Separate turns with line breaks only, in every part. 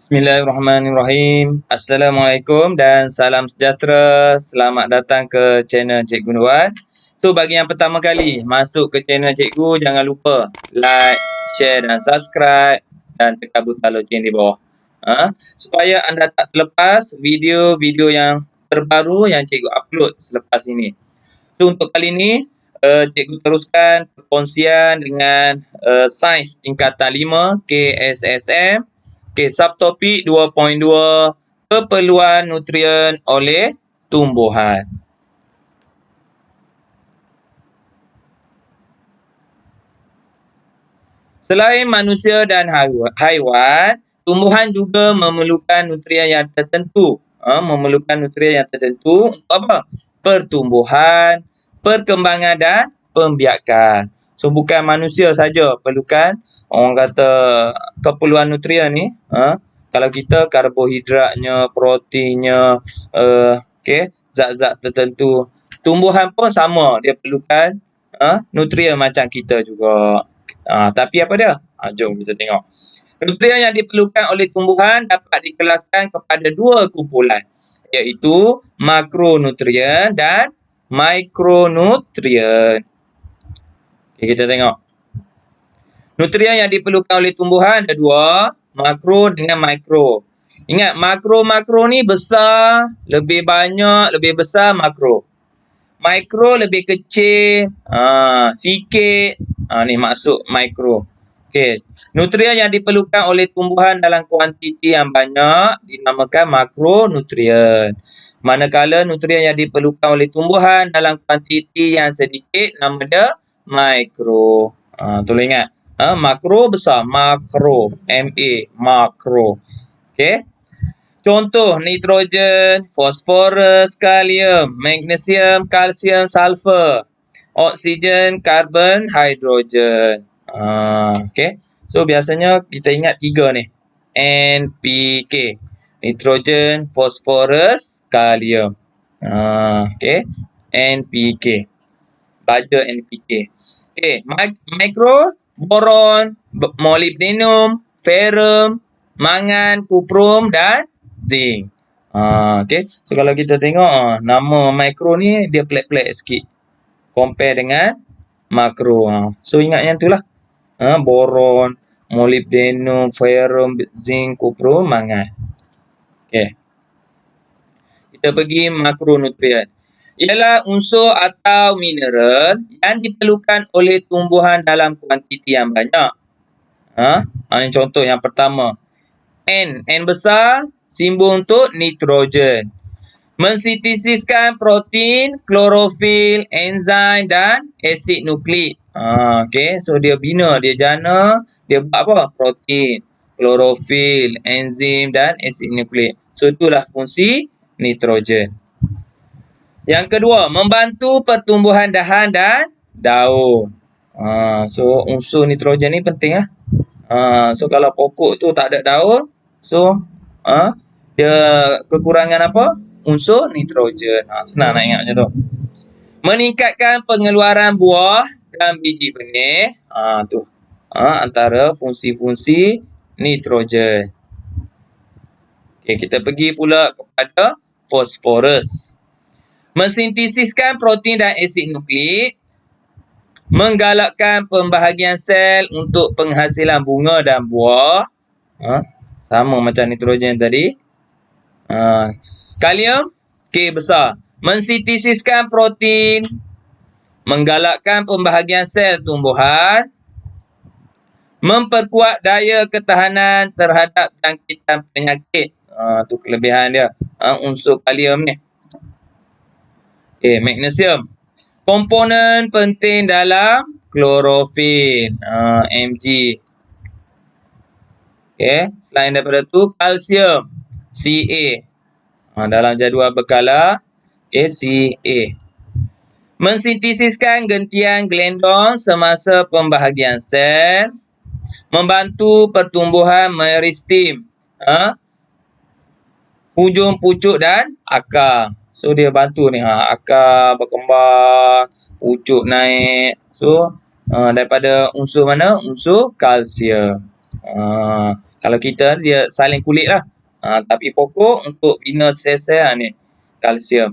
Bismillahirrahmanirrahim. Assalamualaikum dan salam sejahtera. Selamat datang ke channel Cikgu Nuan. So, bagi yang pertama kali masuk ke channel Cikgu, jangan lupa like, share dan subscribe dan tekan butang loceng di bawah. Supaya anda tak terlepas video-video yang terbaru yang Cikgu upload selepas ini. So, untuk kali ini, Cikgu teruskan perkongsian dengan sains tingkatan 5 KSSM. Subtopik 2.2 keperluan nutrien oleh tumbuhan. Selain manusia dan haiwan, tumbuhan juga memerlukan nutrien yang tertentu. Untuk apa? Pertumbuhan, perkembangan dan pembiakan. So, bukan manusia saja perlukan orang kata keperluan nutrien ni. Kalau kita karbohidratnya, proteinnya, zat-zat tertentu. Tumbuhan pun sama, dia perlukan nutrien macam kita juga. Tapi apa dia? Jom kita tengok. Nutrien yang diperlukan oleh tumbuhan dapat dikelaskan kepada dua kumpulan, iaitu makronutrien dan mikronutrien. Kita tengok. Nutrien yang diperlukan oleh tumbuhan ada dua, makro dengan mikro. Ingat, makro ni besar, lebih banyak, lebih besar makro. Mikro lebih kecil, sikit. Ni maksud mikro. Okey. Nutrien yang diperlukan oleh tumbuhan dalam kuantiti yang banyak dinamakan makronutrien. Manakala nutrien yang diperlukan oleh tumbuhan dalam kuantiti yang sedikit nama dia mikro. Tolong ingat. Makro besar, makro, makro. Okey. Contoh nitrogen, fosforus, kalium, magnesium, kalsium, sulfur, oksigen, karbon, hidrogen. Okey. So biasanya kita ingat tiga ni. NPK. Nitrogen, fosforus, kalium. Okey. NPK. Baca NPK. Okey, mikro, boron, molybdenum, ferrum, mangan, kuprum dan zinc. Okey. So kalau kita tengok nama mikro ni dia pelik-pelik sikit. Compare dengan makro. So ingat yang itulah. Boron, molybdenum, ferrum, zinc, kuprum, mangan. Okey. Kita pergi makronutrien. Ialah unsur atau mineral yang diperlukan oleh tumbuhan dalam kuantiti yang banyak. Ini contoh yang pertama. N besar, simbol untuk nitrogen. Mensintesiskan protein, klorofil, enzim dan asid nukleik. Okey, so dia bina, dia jana, dia buat apa? Protein, klorofil, enzim dan asid nukleik. So itulah fungsi nitrogen. Yang kedua, membantu pertumbuhan dahan dan daun. So unsur nitrogen ni penting . So kalau pokok tu tak ada daun, so dia kekurangan apa? Unsur nitrogen. Senang nak ingat macam tu. Meningkatkan pengeluaran buah dan biji benih. Tu. Antara fungsi-fungsi nitrogen. Okey, kita pergi pula kepada fosforus. Mensintesiskan protein dan asid nukleik. Menggalakkan pembahagian sel untuk penghasilan bunga dan buah. Sama macam nitrogen tadi. Kalium, K besar. Mensintesiskan protein. Menggalakkan pembahagian sel tumbuhan. Memperkuat daya ketahanan terhadap jangkitan penyakit. Tu kelebihan dia. Unsur kalium ni. Magnesium. Komponen penting dalam klorofil. Mg. Selain daripada tu, kalsium. Ca. Dalam jadual berkala, Ca. Mensintesiskan gentian glendon semasa pembahagian sel. Membantu pertumbuhan meristem. Hujung, pucuk dan akar. So dia bantu ni, akar berkembang, pucuk naik. So daripada unsur mana? Unsur kalsium. Kalau kita dia saling kulit lah. Tapi pokok untuk bina sel-sel ni kalsium.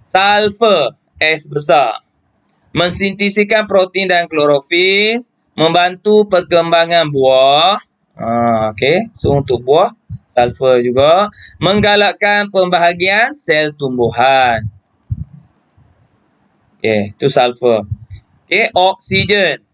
Sulfur S besar mensintesiskan protein dan klorofil, membantu perkembangan buah. Okey, so untuk buah sulfur juga menggalakkan pembahagian sel tumbuhan. Okey, tu sulfur. Okey, oksigen.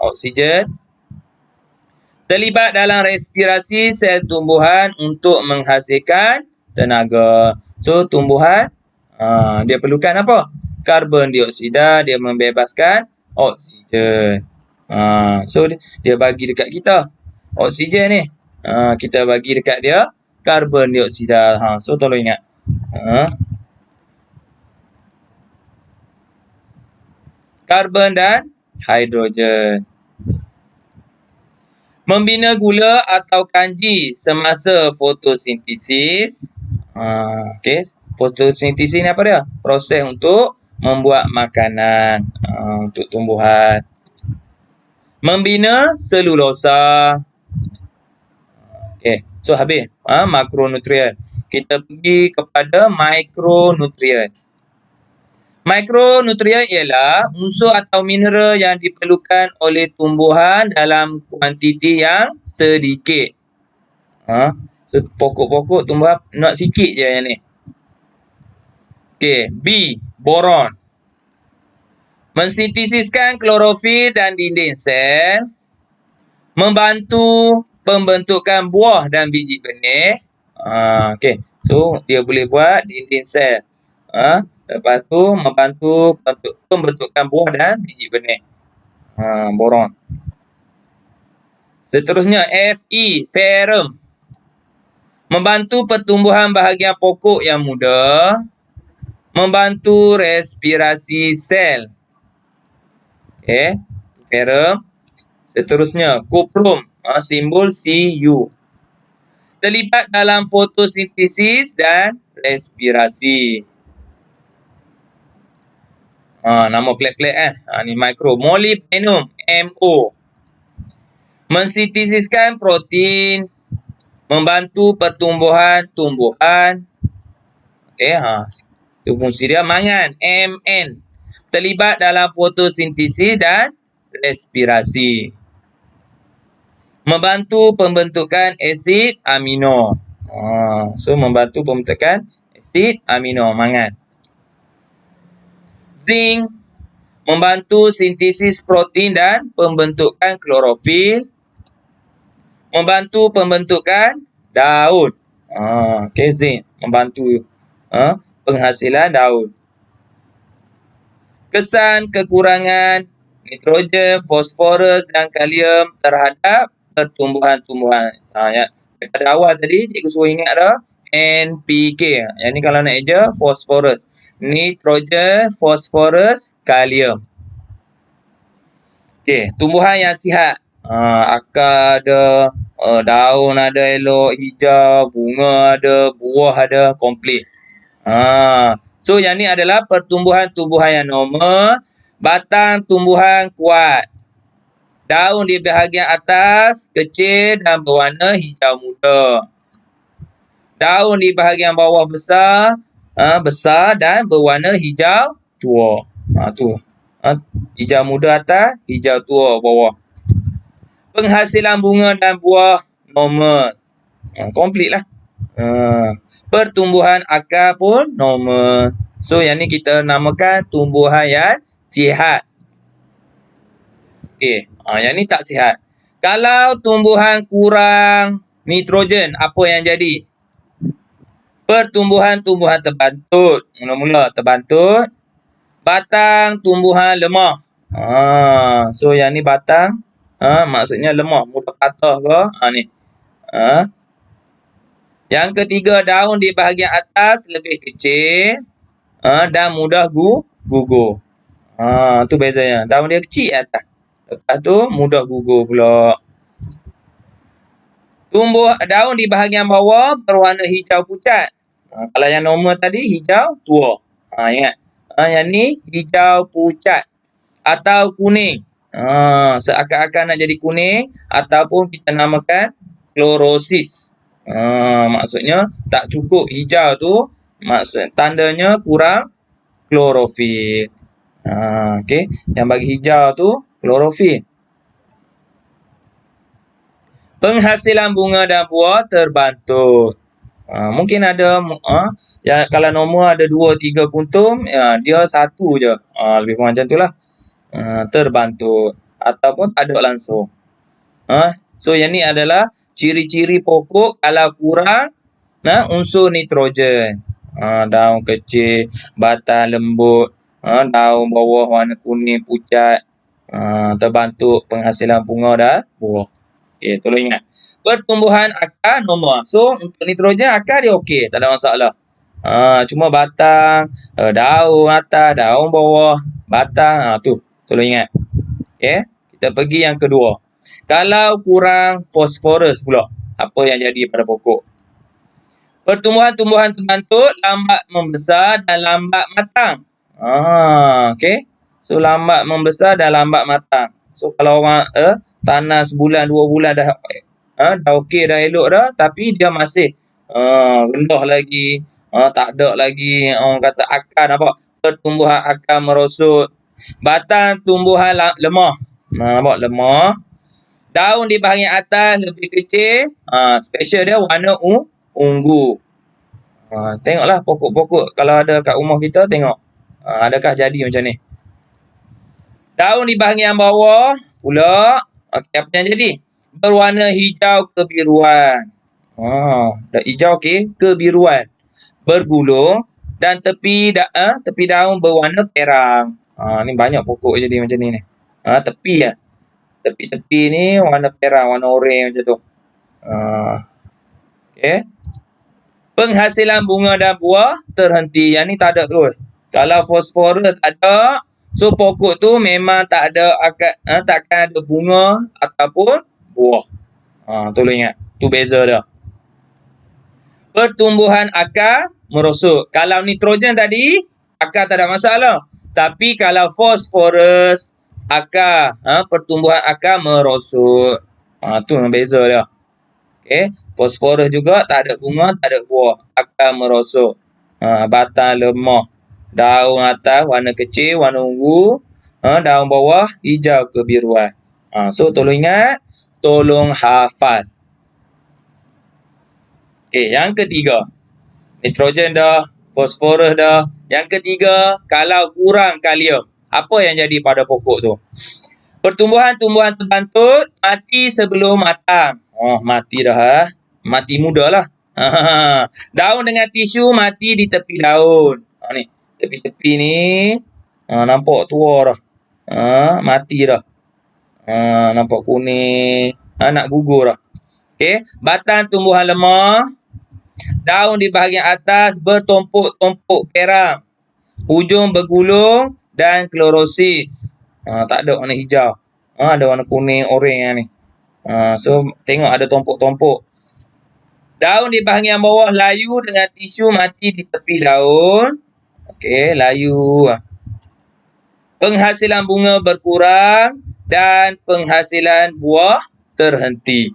Oksigen terlibat dalam respirasi sel tumbuhan untuk menghasilkan tenaga. So tumbuhan dia perlukan apa? Karbon dioksida, dia membebaskan oksigen. So dia bagi dekat kita oksigen ni. Kita bagi dekat dia karbon dioksida. So tolong ingat. Karbon dan hidrogen. Membina gula atau kanji semasa fotosintesis. Okey, fotosintesis ni apa dia? Proses untuk membuat makanan untuk tumbuhan. Membina selulosa. Okey, so habis makronutrien. Kita pergi kepada mikronutrien. Mikronutrien ialah unsur atau mineral yang diperlukan oleh tumbuhan dalam kuantiti yang sedikit. So pokok-pokok tumbuhan nak sikit je yang ni. Okey, B, boron. Mensintesiskan klorofil dan dinding sel, membantu pembentukan buah dan biji benih. Okey, so dia boleh buat dinding sel. Lepas tu membantu pembentukan buah dan biji benih. Boron. Seterusnya Fe, ferrum. Membantu pertumbuhan bahagian pokok yang muda. Membantu respirasi sel. Okey, ferrum. Seterusnya kuprum, simbol Cu. Terlibat dalam fotosintesis dan respirasi. Nama pelik-pelik kan. Ni mikro. Molybdenum, Mo. Mensintesiskan protein, membantu pertumbuhan tumbuhan. Okey, itu fungsi dia. Mangan, Mn. Terlibat dalam fotosintesis dan respirasi. Membantu pembentukan asid amino. So membantu pembentukan asid amino, mangan. Zinc membantu sintesis protein dan pembentukan klorofil. Membantu pembentukan daun. Okey, zinc membantu penghasilan daun. Kesan kekurangan nitrogen, fosforus dan kalium terhadap pertumbuhan-tumbuhan. Pada awal tadi cikgu suruh ingat dah NPK. Yang ni kalau nak eja fosforus. Nitrogen, fosforus, kalium. Okey, tumbuhan yang sihat. Akar ada, daun ada elok, hijau, bunga ada, buah ada, komplit. So yang ni adalah pertumbuhan-tumbuhan yang normal. Batang tumbuhan kuat. Daun di bahagian atas kecil dan berwarna hijau muda. Daun di bahagian bawah besar, besar dan berwarna hijau tua. Tu. Hijau muda atas, hijau tua bawah. Penghasilan bunga dan buah normal. Komplit lah. Pertumbuhan akar pun normal. So yang ni kita namakan tumbuhan yang sihat. Okey, yang ni tak sihat. Kalau tumbuhan kurang nitrogen, apa yang jadi? Pertumbuhan-tumbuhan terbantut. Mula-mula terbantut. Batang tumbuhan lemah. So yang ni batang, maksudnya lemah, mudah patah ke? Ni. Yang ketiga, daun di bahagian atas lebih kecil dan mudah gugur. Tu bezanya. Daun dia kecil atas. Lepas tu mudah gugur pula. Daun di bahagian bawah berwarna hijau pucat. Kalau yang normal tadi hijau tua. Ingat. Yang ni hijau pucat atau kuning. Seakan-akan nak jadi kuning ataupun kita namakan klorosis. Maksudnya tak cukup hijau tu, maksud tandanya kurang klorofil. Okey, yang bagi hijau tu klorofil. Penghasilan bunga dan buah terbantut. Mungkin ada ya, kalau nombor ada 2 3 kuntum, dia satu je. Lebih kurang macam itulah. Terbantut ataupun tak ada langsung. So yang ni adalah ciri-ciri pokok kalau kurang unsur nitrogen. Daun kecil, batang lembut, daun bawah warna kuning pucat, terbantut penghasilan bunga dan buah. Okey, tolong ingat. Pertumbuhan akar normal. So untuk nitrogen akar dia okey, tak ada masalah. Cuma batang, daun atas, daun bawah, batang, tu tolong ingat. Okey, kita pergi yang kedua. Kalau kurang fosforus pula, apa yang jadi pada pokok? Pertumbuhan-tumbuhan terbantut lambat membesar dan lambat matang. Okey. So lambat membesar dan lambat matang. So kalau orang tanam sebulan 2 bulan dah okey dah elok dah, tapi dia masih rendah lagi, tak ada lagi orang kata akar, nampak pertumbuhan akar merosot, batang tumbuhan lemah. Nampak lemah. Daun di bahagian atas lebih kecil, special dia warna ungu. Tengoklah pokok-pokok kalau ada kat rumah kita, tengok adakah jadi macam ni. Daun di bahagian bawah pula, okey, apa yang jadi? Berwarna hijau kebiruan. Dah hijau okey, kebiruan. Bergulung dan tepi daun berwarna perang. Ni banyak pokok jadi macam ni. Tepi ya. Tepi-tepi ni warna perang, warna oranye macam tu. Okey. Penghasilan bunga dan buah terhenti. Yang ni tak ada terus. Kalau fosforus tak ada, so pokok tu memang tak ada takkan ada bunga ataupun buah. Tolong ingat. Tu beza dia. Pertumbuhan akar merosot. Kalau nitrogen tadi, akar tak ada masalah. Tapi kalau fosforus, akar, pertumbuhan akar merosot. Tu yang beza dia. Okey, fosforus juga tak ada bunga, tak ada buah. Akar merosot. Batang lemah. Daun atas warna kecil, warna ungu. Daun bawah hijau kebiruan. So tolong ingat, tolong hafal. Okey, yang ketiga. Nitrogen dah, fosforus dah. Yang ketiga, kalau kurang kalium, apa yang jadi pada pokok tu? Pertumbuhan-tumbuhan terbantut mati sebelum matang. Mati dah. Mati muda lah. Daun dengan tisu mati di tepi daun. Ni, tepi-tepi ni nampak tua dah. Mati dah. Nampak kuning. Nak gugur dah. Okey, batang tumbuhan lemah. Daun di bahagian atas bertumpuk-tumpuk perang. Hujung bergulung dan klorosis. Tak ada warna hijau. Ada warna kuning, oranye ni. So tengok ada tumpuk-tumpuk. Daun di bahagian bawah layu dengan tisu mati di tepi daun. Okey, layu. Penghasilan bunga berkurang dan penghasilan buah terhenti.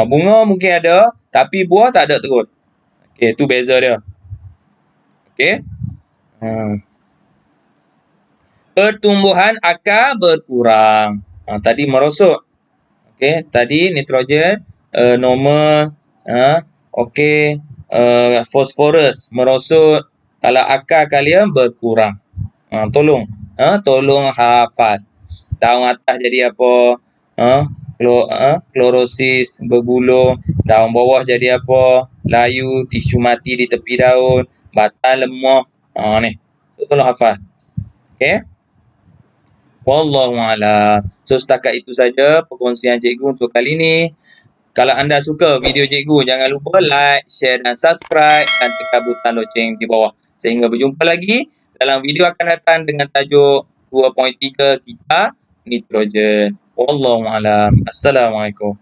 Bunga mungkin ada, tapi buah tak ada terus. Okey, tu beza dia. Okey. Pertumbuhan akar berkurang. Tadi merosot. Okey, tadi nitrogen normal. Okey, fosforus merosot. Kalau akar kalium berkurang. Tolong hafal. Daun atas jadi apa? Klorosis bergulung. Daun bawah jadi apa? Layu, tisu mati di tepi daun, batang lemah. Ni. So tolong hafal. Okey. Wallahualam. So setakat itu saja perkongsian cikgu untuk kali ini. Kalau anda suka video cikgu, jangan lupa like, share dan subscribe dan tekan butang loceng di bawah. Sehingga berjumpa lagi dalam video akan datang dengan tajuk 2.3 kita nitrogen. Wallahualam. Assalamualaikum.